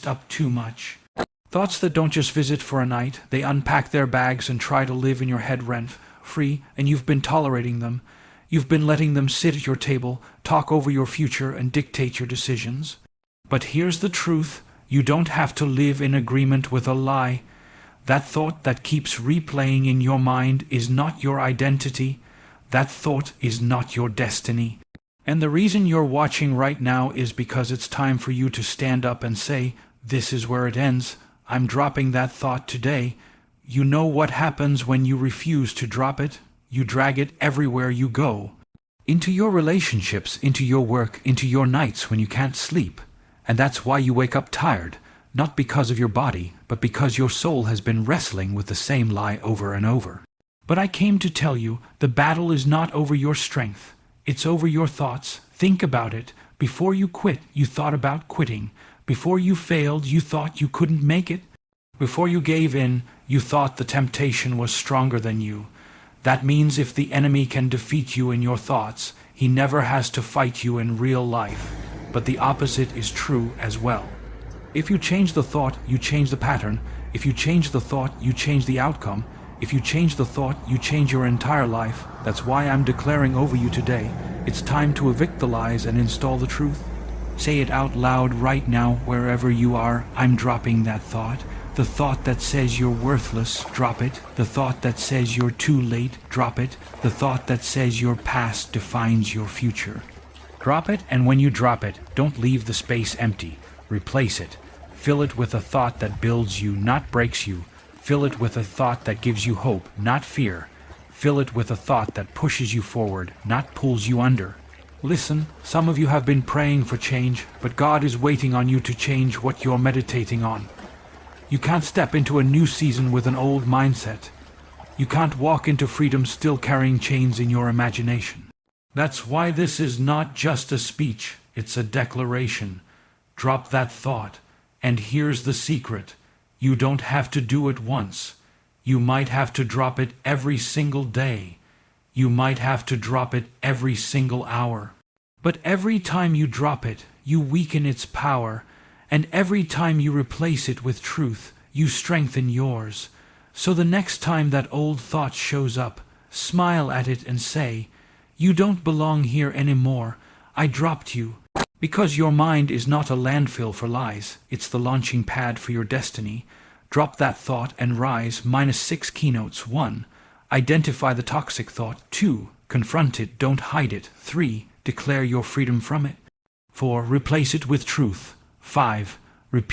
just up too much. Thoughts that don't just visit for a night, they unpack their bags and try to live in your head rent-free, and you've been tolerating them. You've been letting them sit at your table, talk over your future, and dictate your decisions. But here's the truth: you don't have to live in agreement with a lie. That thought that keeps replaying in your mind is not your identity. That thought is not your destiny. And the reason you're watching right now is because it's time for you to stand up and say, "This is where it ends. I'm dropping that thought today." You know what happens when you refuse to drop it? You drag it everywhere you go. Into your relationships, into your work, into your nights when you can't sleep. And that's why you wake up tired, not because of your body, but because your soul has been wrestling with the same lie over and over. But I came to tell you, the battle is not over your strength. It's over your thoughts. Think about it. Before you quit, you thought about quitting. Before you failed, you thought you couldn't make it. Before you gave in, you thought the temptation was stronger than you. That means if the enemy can defeat you in your thoughts, he never has to fight you in real life. But the opposite is true as well. If you change the thought, you change the pattern. If you change the thought, you change the outcome. If you change the thought, you change your entire life. That's why I'm declaring over you today, it's time to evict the lies and install the truth. Say it out loud right now, wherever you are. I'm dropping that thought. The thought that says you're worthless, drop it. The thought that says you're too late, drop it. The thought that says your past defines your future. Drop it, and when you drop it, don't leave the space empty. Replace it. Fill it with a thought that builds you, not breaks you. Fill it with a thought that gives you hope, not fear. Fill it with a thought that pushes you forward, not pulls you under. Listen, some of you have been praying for change, but God is waiting on you to change what you're meditating on. You can't step into a new season with an old mindset. You can't walk into freedom still carrying chains in your imagination. That's why this is not just a speech, it's a declaration. Drop that thought. And here's the secret. You don't have to do it once. You might have to drop it every single day. You might have to drop it every single hour. But every time you drop it, you weaken its power. And every time you replace it with truth, you strengthen yours. So the next time that old thought shows up, smile at it and say, "You don't belong here anymore. I dropped you." Because your mind is not a landfill for lies. It's the launching pad for your destiny. Drop that thought and rise. -6 keynotes. 1. Identify the toxic thought. 2. Confront it. Don't hide it. 3. Declare your freedom from it. 4. Replace it with truth. 5. Repeat